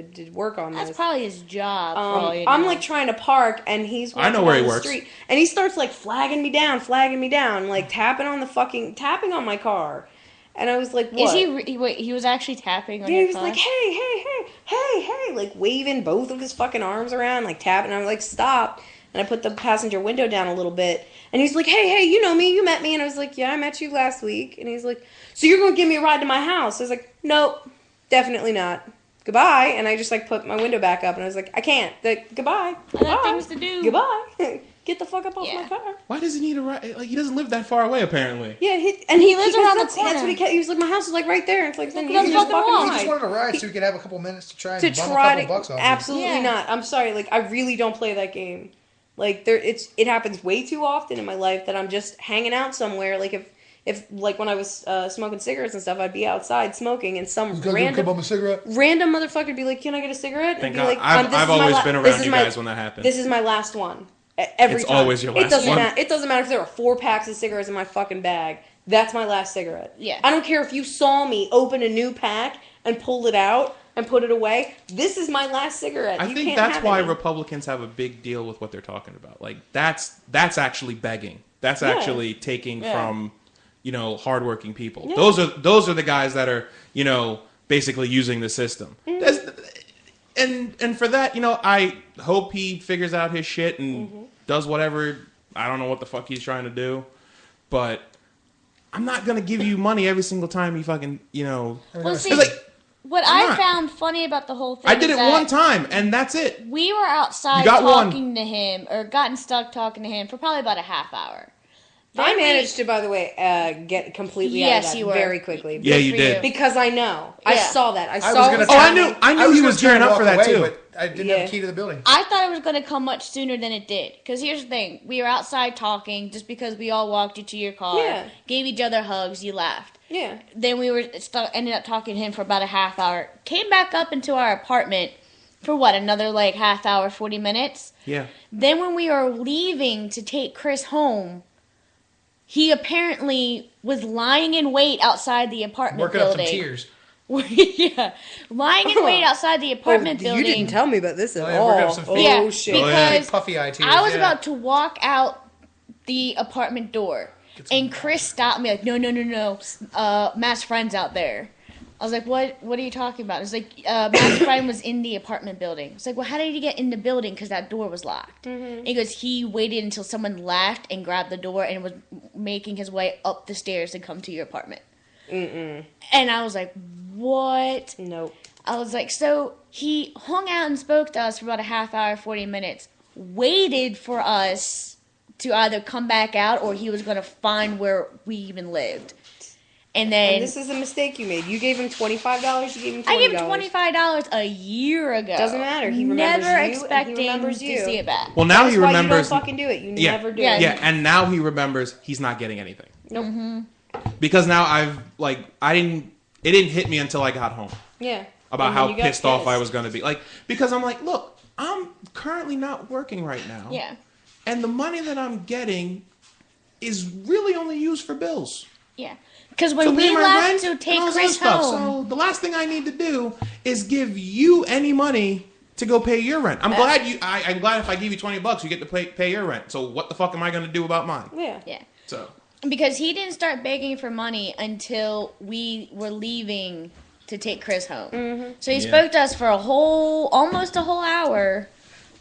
to work on this. That's probably his job. I'm like trying to park, and he's walking down the street, and he starts like flagging me down, like tapping on my car. And I was like, what? He was actually tapping on your car? He was like, hey, like waving both of his fucking arms around, like tapping. I'm like, stop. And I put the passenger window down a little bit. And he's like, hey, you know me, you met me. And I was like, yeah, I met you last week. And he's like, so you're going to give me a ride to my house? I was like, nope, definitely not. Goodbye. And I just like put my window back up. And I was like, I can't. Goodbye. I got things to do. Goodbye. Get the fuck up off my car. Why does he need a ride? Like, he doesn't live that far away, apparently. Yeah, he lives around the corner. That's what he was like, my house is like right there. It's like, then he just wanted a ride so he could have a couple minutes to try and bum a couple bucks off. Absolutely not. I'm sorry. Like, I really don't play that game. Like, it happens way too often in my life that I'm just hanging out somewhere. Like, if like when I was smoking cigarettes and stuff, I'd be outside smoking, and some random motherfucker would be like, "Can I get a cigarette?" And Thank be God. like, I've always been around you guys when that happens. This is my last one. Every time. Always your last one. It doesn't matter if there are 4 packs of cigarettes in my fucking bag. That's my last cigarette. Yeah. I don't care if you saw me open a new pack and pull it out and put it away. This is my last cigarette. I think that's why Republicans have a big deal with what they're talking about. Like, that's actually begging. That's actually taking from, hardworking people. Yeah. Those are the guys that are, basically using the system. Mm-hmm. And for that, I hope he figures out his shit and does whatever. I don't know what the fuck he's trying to do, but I'm not gonna give you money every single time you fucking, Well, see, what I found funny about the whole thing, I did it one time, and that's it. We were outside talking to him, or gotten stuck talking to him for probably about a half hour. I managed to, by the way, get completely out of that very quickly. Yeah, you did. Because I know. Yeah. I saw that. I knew he was gearing up for that, too. But I didn't have a key to the building. I thought it was going to come much sooner than it did. Because here's the thing. We were outside talking just because we all walked you to your car, gave each other hugs, you laughed. Yeah. Then we ended up talking to him for about a half hour. Came back up into our apartment for another like half hour, 40 minutes? Yeah. Then when we were leaving to take Chris home, he apparently was lying in wait outside the apartment building. Working up some tears. Yeah. Lying in wait outside the apartment building. You didn't tell me about this at all. Shit. Because puffy eye tears. I was about to walk out the apartment door. And Chris stopped me like, no. Matt's friend's out there. I was like, what are you talking about? It's like, Matt's friend was in the apartment building. It's like, well, how did he get in the building? Because that door was locked. Mm-hmm. And he goes, he waited until someone left and grabbed the door and was making his way up the stairs to come to your apartment. Mm-mm. And I was like, what? Nope. I was like, so he hung out and spoke to us for about a half hour, 40 minutes, waited for us to either come back out or he was going to find where we even lived. And this is a mistake you made. You gave him $25. You gave him $20. I gave him $25 a year ago. Doesn't matter. He remembers never you. Expecting He remembers to you. see it back. Well, now That's he remembers. Why you don't fucking do it. You never do it. Yeah, and now he remembers he's not getting anything. Nope. Mm-hmm. Because now it didn't hit me until I got home. Yeah. About how pissed off I was going to be. Because I'm like, look, I'm currently not working right now. Yeah. And the money that I'm getting is really only used for bills. Yeah. Because when we left to take Chris home. So the last thing I need to do is give you any money to go pay your rent. I'm glad if I give you $20, you get to pay your rent. So what the fuck am I going to do about mine? Yeah. Yeah. So. Because he didn't start begging for money until we were leaving to take Chris home. Mm-hmm. So he spoke to us for almost a whole hour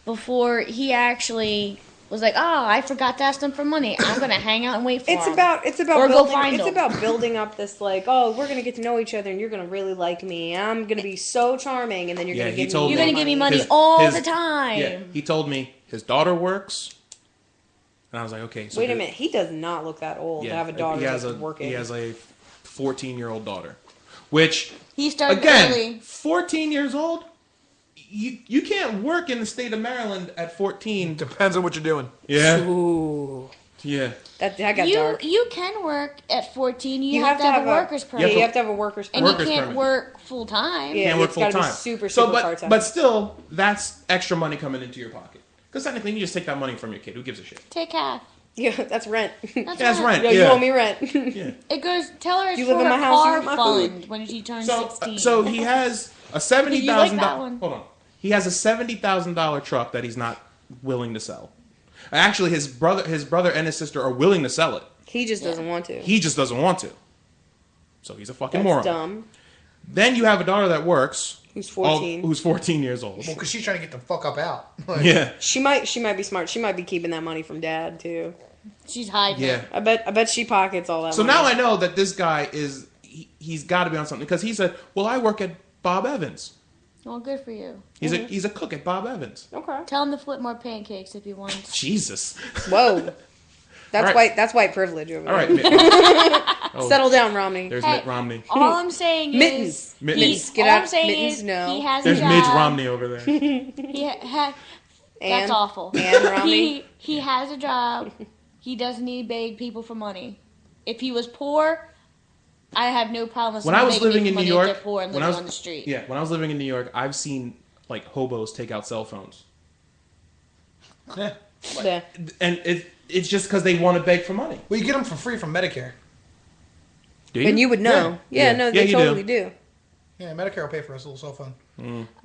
before he actually was like, oh, I forgot to ask them for money. I'm going to hang out and wait for them. It's about building up this, like, oh, we're going to get to know each other and you're going to really like me. I'm going to be so charming and then you're going to give me money all the time. Yeah, he told me his daughter works. And I was like, okay. So wait a minute. He does not look that old to have a daughter that's working. He has a 14-year-old daughter. Which, he started early. 14 years old? You can't work in the state of Maryland at 14. Depends on what you're doing. Yeah. Ooh. Yeah. That got dark. You can work at 14. You have to have a worker's permit. Yeah, you have to have a worker's permit. And you can't work full time. Yeah, can't work full time. Super part-time. But still, that's extra money coming into your pocket. Because technically, you just take that money from your kid. Who gives a shit? Take half. Yeah, that's rent. That's rent. Yeah, you owe me rent. Yeah. It goes. Tell her it's you for live in my her house, car you eat my fund food. when she turns 16. So he has a $70,000. that one. Hold on. He has a $70,000 truck that he's not willing to sell. Actually, his brother and his sister are willing to sell it. He just doesn't want to. He just doesn't want to. So he's a fucking That's moron. dumb. Then you have a daughter that works. Who's 14. Who's 14 years old. Well, because she's trying to get the fuck up out. Like, Yeah. She might be smart. She might be keeping that money from dad too. She's hiding. Yeah. I bet she pockets all that So money. now I know that this guy is, he's got to be on something. Because he said, well, I work at Bob Evans. Well, good for you. He's a cook at Bob Evans. Okay. Tell him to flip more pancakes if he wants. Jesus. Whoa. That's All right. white. That's white privilege over All there. right. Settle down, Romney. There's Hey, Mitt Romney. All I'm saying Mittens. is... Mittens. Get all out. I'm saying Mittens, is no. he has There's a job. Midge Romney over there. That's awful. And Romney. He has a job. He doesn't need to beg people for money. If he was poor, I have no problem with When I was begging living people in New money if York, they're poor and when living I was on the street. Yeah, when I was living in New York, I've seen like hobos take out cell phones, yeah. Yeah. and it's just because they want to beg for money. Well, you get them for free from Medicare. Do you? And you would know. Yeah, no, they you totally do. Yeah, Medicare will pay for us a little cell phone.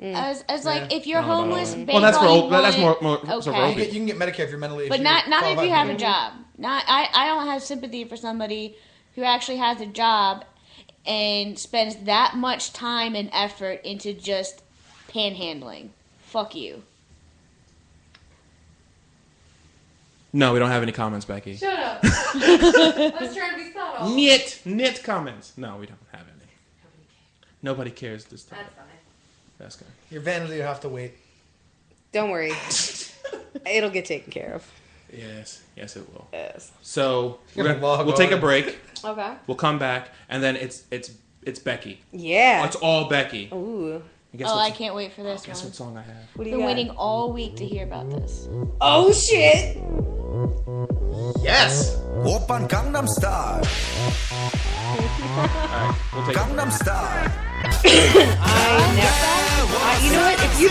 As like, if you're I don't know homeless, about that. beg Well, that's for all you old. That's want. more so for Okay. old You people. can get Medicare if you're mentally. But you're not if you qualified. have a job. I don't have sympathy for somebody who actually has a job and spends that much time and effort into just panhandling. Fuck you. No, we don't have any comments, Becky. Shut up. I was trying to be subtle. Knit comments. No, we don't have any. Nobody cares this time. That's fine. That's good. Your vanity will have to wait. Don't worry. It'll get taken care of. Yes, it will. Yes. So You're gonna log we'll take a on. break. Okay. We'll come back, and then it's Becky. Yeah. It's all Becky. Ooh. And guess Oh, what- I can't wait for this Guess one. what song I have? What do I've you been got? waiting all week to hear about this. Oh shit. Yes. 오빤 강남 스타일 Alright, we'll take a break. 강남 스타일 You know what? If you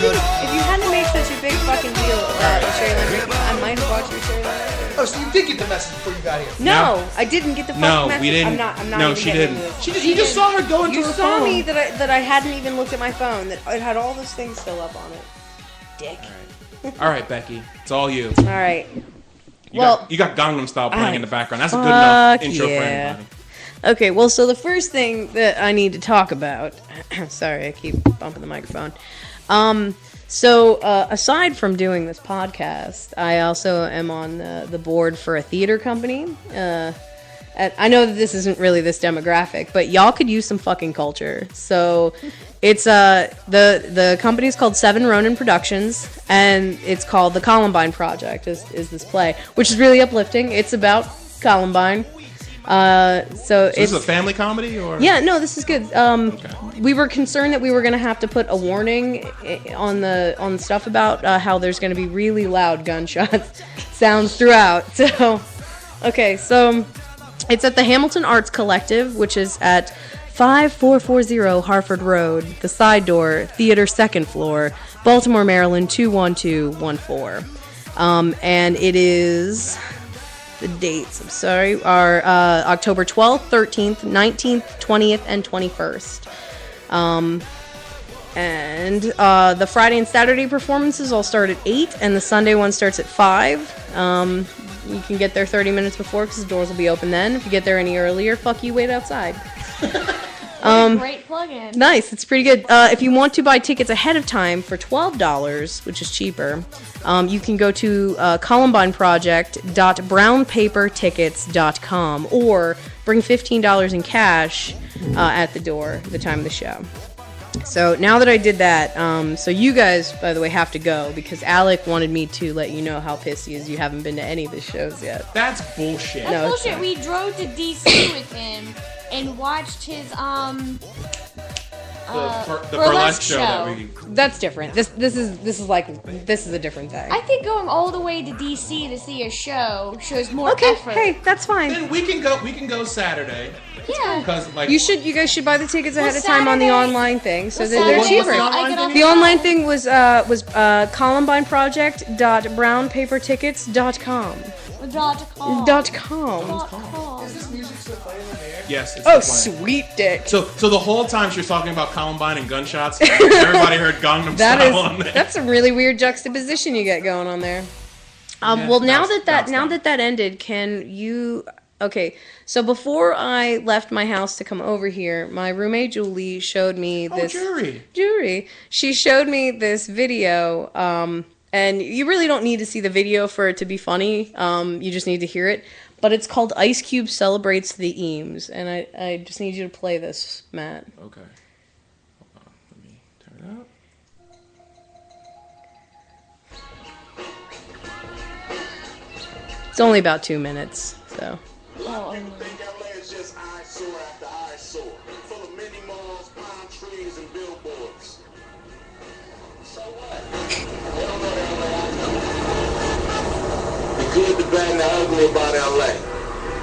hadn't made such a big fucking deal about the Sherry Lynn, I might have bought you a Sherry Lynn. Oh, so you did get the message before you got here. No, I didn't get the fucking No, message. we didn't. I'm not no, even she getting didn't. into this. You just saw her go into You her saw phone. me that I hadn't even looked at my phone. That it had all those things still up on it. Dick. All right, Becky, it's all you. All right. You Well, got, you got Gangnam Style playing I- in the background. That's a good enough fuck intro for yeah. anybody. Okay, well, so the first thing that I need to talk about. Sorry, I keep bumping the microphone. Aside from doing this podcast, I also am on the board for a theater company. I know that this isn't really this demographic, but y'all could use some fucking culture. So it's the company's called Seven Ronin Productions, and it's called The Columbine Project is this play, which is really uplifting. It's about Columbine. So This is a family comedy, or yeah, no, this is good. We were concerned that we were going to have to put a warning on the stuff about how there's going to be really loud gunshot sounds throughout. So, okay, so it's at the Hamilton Arts Collective, which is at 5440 Harford Road, the side door, theater second floor, Baltimore, Maryland 21214. And it is. The dates, I'm sorry, are October 12th, 13th, 19th, 20th, and 21st. The Friday and Saturday performances all start at 8, and the Sunday one starts at 5. You can get there 30 minutes before because the doors will be open then. If you get there any earlier, fuck you, wait outside. Great plug-in. Nice, it's pretty good. If you want to buy tickets ahead of time for $12, which is cheaper, you can go to columbineproject.brownpapertickets.com or bring $15 in cash at the door at the time of the show. So now that I did that, so you guys, by the way, have to go because Alec wanted me to let you know how pissed he is you haven't been to any of his shows yet. that's bullshit. That's No, it's bullshit. not. We drove to DC with him and watched his The burlesque show that we. That's different. This is a different thing. I think going all the way to DC to see a show shows more Okay, effort. hey, that's fine. Then we can go. We can go Saturday Yeah. because like You guys should buy the tickets ahead of time on the Saturday- online thing, so Well, that they're Saturday, cheaper. the I online get off thing? The online thing was columbineproject.brownpapertickets.com. .com. .com. .com. Is this music still playing in the air? Yes. It's Oh, still playing. sweet dick. So the whole time she was talking about Columbine and gunshots, everybody heard Gangnam Style on there. That's a really weird juxtaposition you get going on there. Yeah, Well, now that was that ended, can you? Okay, so before I left my house to come over here, my roommate Julie showed me this. Jury. She showed me this video, and you really don't need to see the video for it to be funny. You just need to hear it. But it's called Ice Cube Celebrates the Eames, and I just need you to play this, Matt. Okay. Hold on. Let me turn it up. It's only about 2 minutes, so. Oh, I know. LA is just eyesore after eyesore, full of mini malls, palm trees, and billboards. So what? They don't know the LA I know. The good, the bad, and the ugly about LA.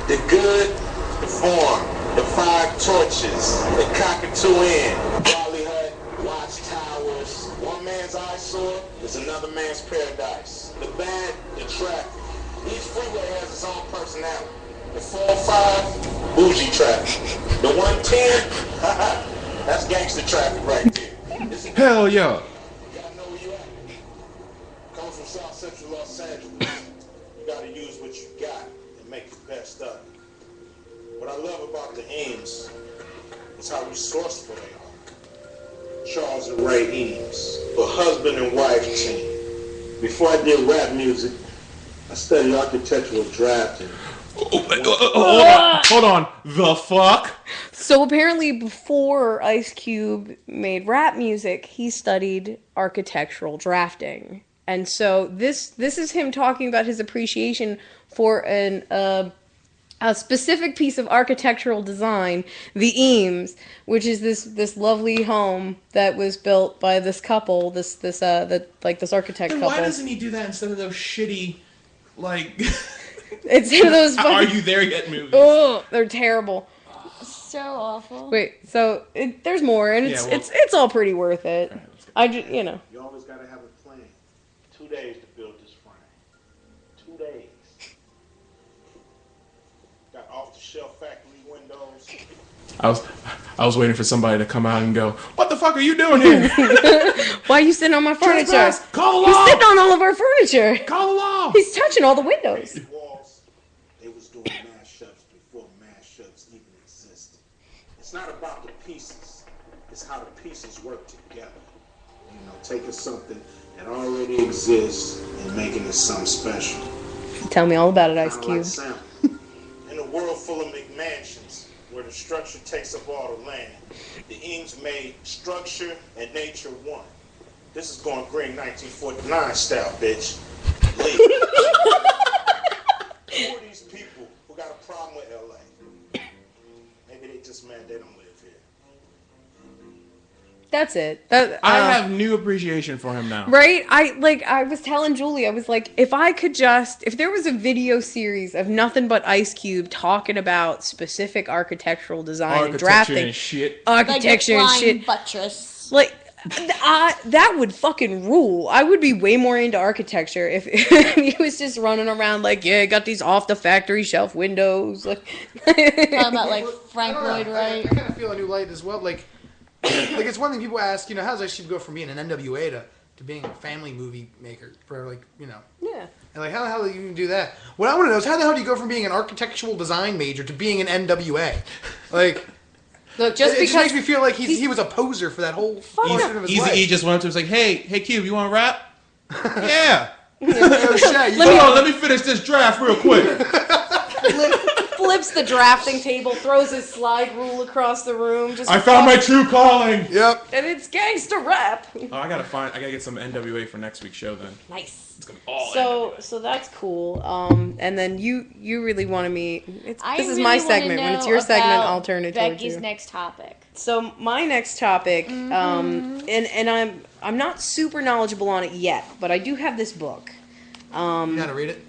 The good, the farm, the 5 torches, the cockatoo inn, Wally Hut, watchtowers. One man's eyesore is another man's paradise. The bad, the traffic. Each freeway has its own personality. The 405, bougie traffic. The 110, that's gangster traffic right there. Hell yeah. You gotta know where you at. Coming from South Central Los Angeles, you gotta use what you got and make the best of it. What I love about the Eames is how resourceful they are. Charles and Ray Eames, a husband and wife team. Before I did rap music, I studied architectural drafting. Hold on. The fuck? So apparently before Ice Cube made rap music, he studied architectural drafting. And so this is him talking about his appreciation for a specific piece of architectural design, the Eames, which is this lovely home that was built by this couple, this architect Then couple. why doesn't he do that instead of those shitty, like... It's one of those fucking... Are You There Yet movies? Oh, they're terrible. So awful. Wait, so there's more, and it's all pretty worth it. I just, You always gotta have a plan. 2 days to build this frame. 2 days. Got off-the-shelf factory windows. I was waiting for somebody to come out and go, "What the fuck are you doing here? Why are you sitting on my furniture? Trespass! Call the He's law! sitting on all of our furniture. Call the law!" He's touching all the windows. Walls, they was doing mashups before mashups even existed. It's not about the pieces. It's how the pieces work together. Taking something that already exists and making it something special. Tell me all about it, Ice Kinda like Cube. sound. In a world full of McMansions, where the structure takes up all the land, the Eames made structure and nature one. This is going green 1949 style, bitch. Leave. Who are these people who got a problem with LA? Maybe they just mad they don't live here. That's it. I have new appreciation for him now. Right? I was telling Julie, I was like, if there was a video series of nothing but Ice Cube talking about specific architectural design and drafting. And shit. Architecture and shit. Buttress. Like, that would fucking rule. I would be way more into architecture if he was just running around like, yeah, I got these off the factory shelf windows. Like, Talking about like Frank I don't know. Lloyd Wright. I kind of feel a new light as well. Like it's one thing people ask, how does Ice Cube go from being an NWA to being a family movie maker for Yeah. And like, how the hell do you even do that? What I want to know is how the hell do you go from being an architectural design major to being an NWA? Like, Look, it just makes me feel like he was a poser for that whole portion of his life. He just went up to him and was like, hey, Cube, you want to rap? Yeah. Oh, shit, Hold on, let me finish this draft real quick. Flips the drafting table, throws his slide rule across the room. Just I found my true calling. Yep. and it's gangster rap. Oh, I gotta get some NWA for next week's show then. Nice. It's gonna be all So that's cool. And then you really wanted me. This is really my wanna segment. When it's your know segment, about I'll turn it towards Becky's you. next topic. So my next topic, and I'm not super knowledgeable on it yet, but I do have this book. You know how to read it?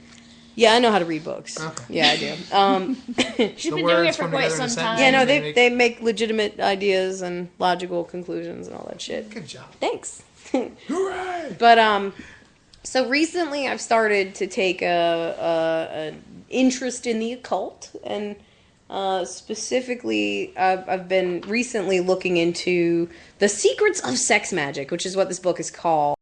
Yeah, I know how to read books. Okay. Yeah, I do. She's The been doing it words for come quite together in some a time. sentence. Yeah, no, Maybe. they make legitimate ideas and logical conclusions and all that shit. Good job. Thanks. Hooray! But so recently I've started to take a interest in the occult, and Specifically, I've been recently looking into The Secrets of Sex Magic, which is what this book is called.